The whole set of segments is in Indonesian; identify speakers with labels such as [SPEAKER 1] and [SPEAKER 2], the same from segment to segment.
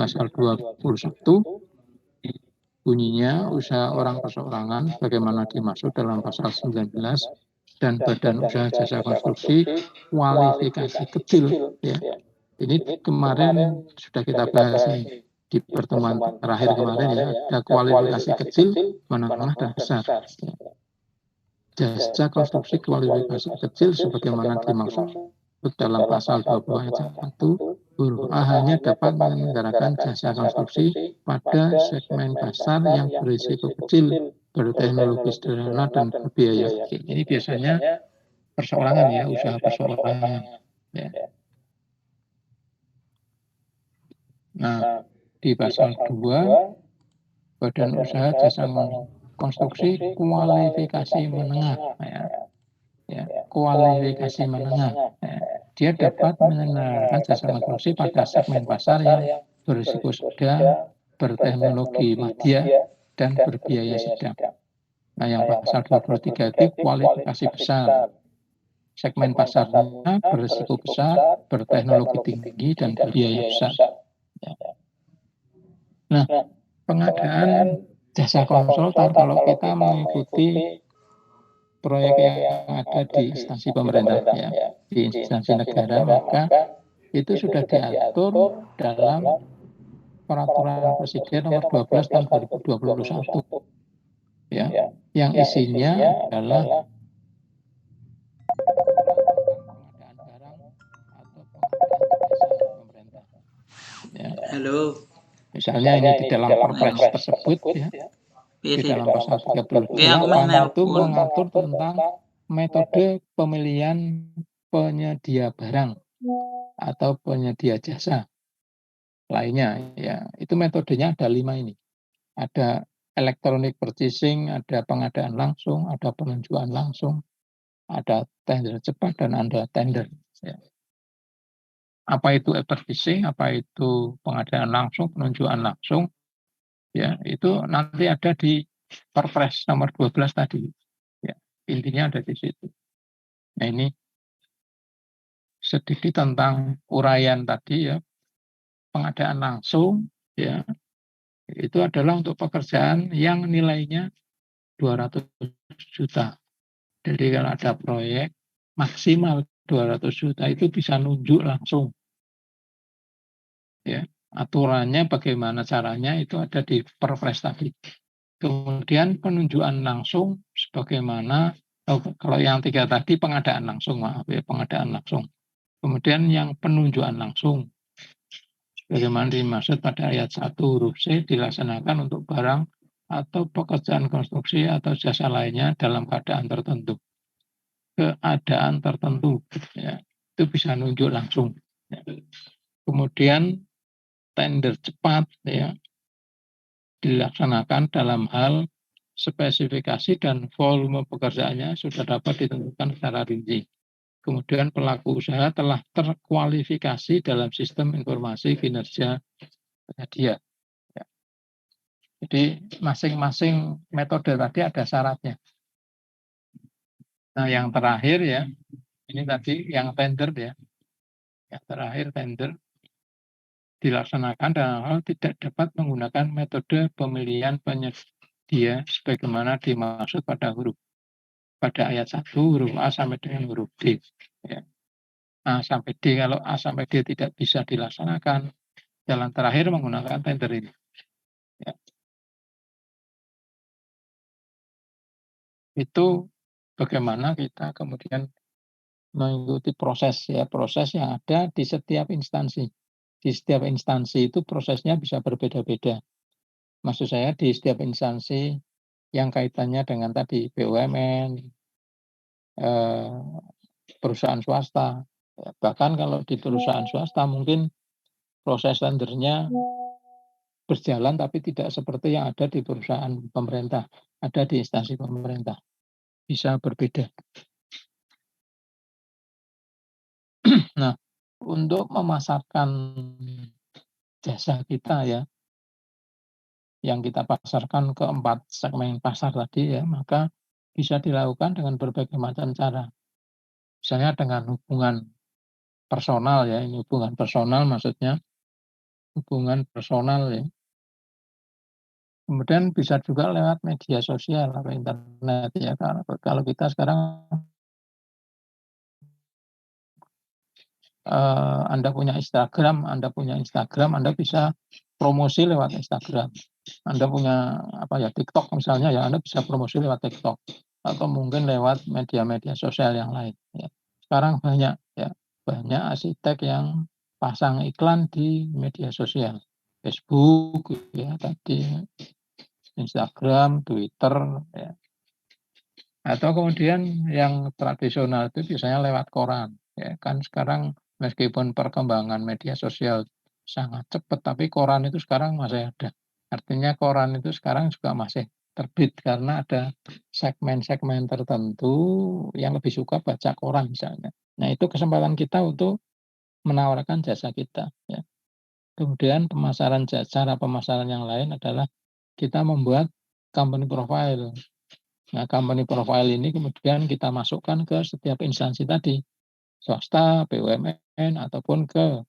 [SPEAKER 1] pasal 21 bunyinya usaha orang perseorangan bagaimana dimaksud dalam pasal 19 dan badan usaha jasa konstruksi kualifikasi kecil ya. Ini kemarin sudah kita bahas nih di pertemuan terakhir kemarin ya, ada kualifikasi kecil, menengah dan besar. Ya. Jasa konstruksi kualifikasi kecil sebagaimana dimaksud dalam pasal 20 ayat 1 huruf A hanya dapat menyelenggarakan jasa konstruksi pada segmen pasar yang berisiko kecil, berteknologi sederhana dan berbiaya. Ini biasanya perseorangan ya, usaha perseorangan. Ya. Nah, di pasal 2 badan usaha jasa konstruksi kualifikasi menengah ya. Ya, kualifikasi menengah. Ya. Dia dapat menyelenggarakan jasa konstruksi pada segmen pasar yang berisiko sedang, berteknologi media dan berbiaya sedang. Nah, yang pasal 23 itu kualifikasi besar. Segmen pasarnya berisiko besar, berteknologi tinggi dan berbiaya besar. Ya. Nah, pengadaan jasa konsultan kalau kita mengikuti proyek yang ada di instansi pemerintah ya, di instansi negara, maka itu sudah diatur dalam peraturan Presiden nomor 12 tahun 2021 ya, yang isinya adalah pengadaan barang atau pengadaan jasa pemerintah. Ya.
[SPEAKER 2] Halo.
[SPEAKER 1] Misalnya ini di dalam Perpres tersebut ya, di dalam pasal 38 itu mengatur tentang metode pemilihan penyedia barang atau penyedia jasa lainnya ya. Itu metodenya ada 5 ini. Ada electronic purchasing, ada pengadaan langsung, ada penunjukan langsung, ada tender cepat dan ada tender ya. Apa itu advertising, apa itu pengadaan langsung, penunjukan langsung ya, itu nanti ada di Perpres nomor 12 tadi. Ya, intinya ada di situ. Nah, ini sedikit tentang uraian tadi ya. Pengadaan langsung ya, itu adalah untuk pekerjaan yang nilainya 200 juta. Jadi kalau ada proyek maksimal 200 juta itu bisa nunjuk langsung. Ya, aturannya bagaimana caranya itu ada di Perpres tadi. Kemudian penunjukan langsung sebagaimana kalau yang 3 tadi pengadaan langsung, maaf ya, pengadaan langsung. Kemudian yang penunjukan langsung bagaimana dimaksud pada ayat 1 huruf C dilaksanakan untuk barang atau pekerjaan konstruksi atau jasa lainnya dalam keadaan tertentu. Keadaan tertentu ya, itu bisa nunjuk langsung. Ya. Kemudian tender cepat ya dilaksanakan dalam hal spesifikasi dan volume pekerjaannya sudah dapat ditentukan secara rinci. Kemudian pelaku usaha telah terkualifikasi dalam sistem informasi kinerja penyedia. Ya. Jadi masing-masing metode tadi ada syaratnya. Nah, yang terakhir ya, ini tadi yang tender ya. Yang terakhir tender dilaksanakan dalam hal tidak dapat menggunakan metode pemilihan penyedia sebagaimana dimaksud pada ayat 1 huruf A sampai dengan huruf D. Ya. A sampai D, kalau A sampai D tidak bisa dilaksanakan, jalan terakhir menggunakan tender ini. Ya. Itu bagaimana kita kemudian mengikuti proses yang ada di setiap instansi. Di setiap instansi itu prosesnya bisa berbeda-beda. Maksud saya di setiap instansi yang kaitannya dengan tadi BUMN, perusahaan swasta. Bahkan kalau di perusahaan swasta mungkin proses tendernya berjalan tapi tidak seperti yang ada di perusahaan pemerintah, ada di instansi pemerintah. Bisa berbeda. Nah, untuk memasarkan jasa kita ya, yang kita pasarkan ke 4 segmen pasar tadi ya, maka bisa dilakukan dengan berbagai macam cara. Misalnya dengan hubungan personal ya, ini hubungan personal maksudnya hubungan personal ya. Kemudian bisa juga lewat media sosial atau internet ya, kalau kita sekarang, Anda punya Instagram, Anda bisa promosi lewat Instagram. Anda punya apa ya, TikTok misalnya ya, Anda bisa promosi lewat TikTok atau mungkin lewat media-media sosial yang lain ya. Sekarang banyak ya, banyak arsitek yang pasang iklan di media sosial, Facebook ya tadi, Instagram, Twitter ya. Atau kemudian yang tradisional itu biasanya lewat koran, ya kan sekarang meskipun perkembangan media sosial sangat cepat, tapi koran itu sekarang masih ada. Artinya koran itu sekarang juga masih terbit karena ada segmen-segmen tertentu yang lebih suka baca koran misalnya. Nah, itu kesempatan kita untuk menawarkan jasa kita, ya. Kemudian cara pemasaran yang lain adalah kita membuat company profile. Nah, company profile ini kemudian kita masukkan ke setiap instansi tadi, swasta, BUMN, ataupun ke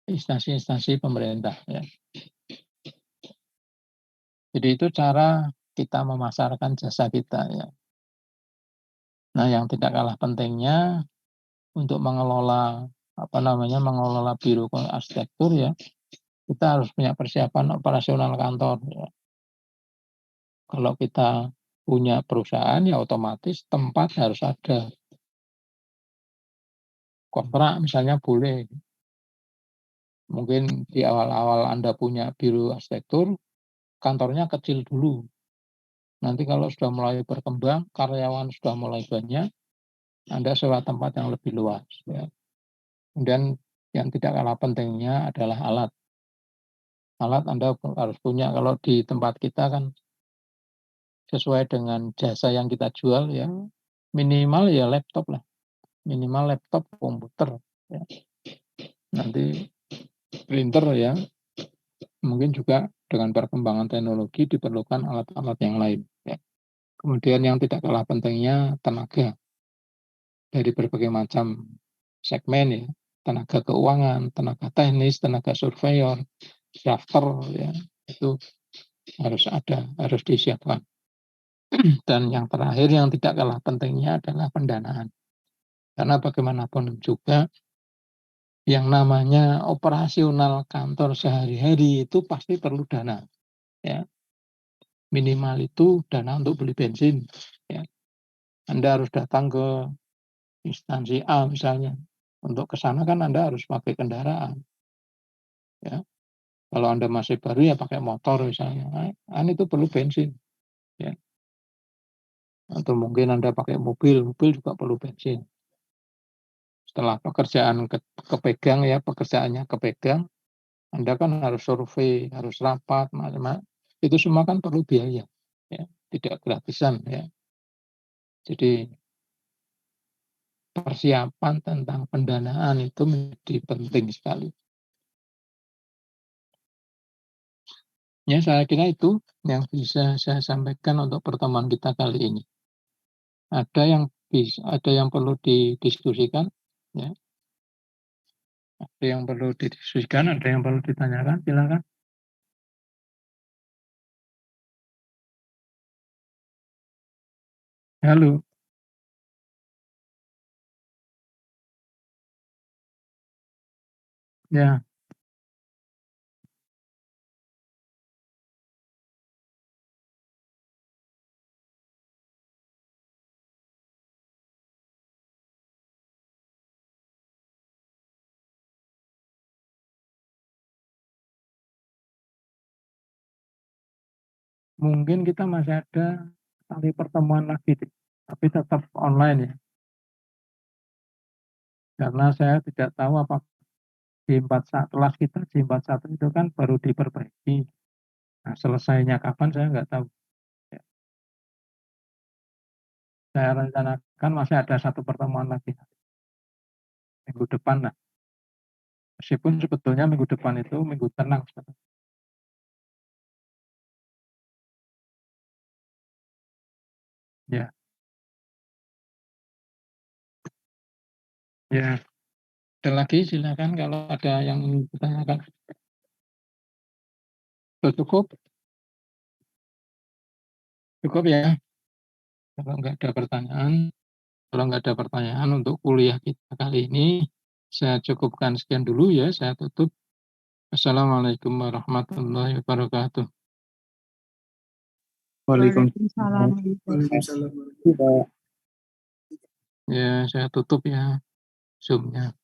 [SPEAKER 1] instansi-instansi pemerintah ya. Jadi itu cara kita memasarkan jasa kita ya. Nah, yang tidak kalah pentingnya untuk mengelola biro arsitektur ya, kita harus punya persiapan operasional kantor ya. Kalau kita punya perusahaan ya otomatis tempat harus ada. Kontrak misalnya boleh. Mungkin di awal-awal Anda punya biro arsitektur, kantornya kecil dulu. Nanti kalau sudah mulai berkembang, karyawan sudah mulai banyak, Anda sewa tempat yang lebih luas ya. Kemudian yang tidak kalah pentingnya adalah alat. Alat Anda harus punya, kalau di tempat kita kan sesuai dengan jasa yang kita jual ya, minimal ya laptop lah, minimal laptop, komputer ya. Nanti printer ya, mungkin juga dengan perkembangan teknologi diperlukan alat-alat yang lain ya. Kemudian yang tidak kalah pentingnya tenaga dari berbagai macam segmen ya, tenaga keuangan, tenaga teknis, tenaga surveyor, drafter ya, itu harus disiapkan. Dan yang terakhir yang tidak kalah pentingnya adalah pendanaan. Karena bagaimanapun juga yang namanya operasional kantor sehari-hari itu pasti perlu dana ya. Minimal itu dana untuk beli bensin ya. Anda harus datang ke instansi A misalnya. Untuk ke sana kan Anda harus pakai kendaraan ya. Kalau Anda masih baru ya pakai motor misalnya. Kan itu perlu bensin ya. Atau mungkin Anda pakai mobil, mobil juga perlu bensin. Setelah pekerjaannya kepegang, Anda kan harus survei, harus rapat, macam-macam. Itu semua kan perlu biaya ya, tidak gratisan ya. Jadi persiapan tentang pendanaan itu menjadi penting sekali. Ya, saya kira itu yang bisa saya sampaikan untuk pertemuan kita kali ini. Ada yang perlu didiskusikan, ya. Ada yang perlu didiskusikan, ada yang perlu ditanyakan, silakan. Halo, ya. Mungkin kita masih ada kali pertemuan lagi, tapi tetap online ya. Karena saya tidak tahu apa kelas kita J41 itu kan baru diperbaiki. Nah, selesainya kapan saya nggak tahu. Ya, saya rencanakan masih ada satu pertemuan lagi minggu depan lah. Meskipun sebetulnya minggu depan itu minggu tenang sebetulnya. Ya, ya. Ada lagi silakan kalau ada yang ingin ditanyakan. Cukup? Cukup ya? Kalau nggak ada pertanyaan untuk kuliah kita kali ini, saya cukupkan sekian dulu ya, saya tutup. Assalamualaikum warahmatullahi wabarakatuh.
[SPEAKER 2] Waalaikumsalam.
[SPEAKER 1] Ya, saya tutup ya Zoom-nya.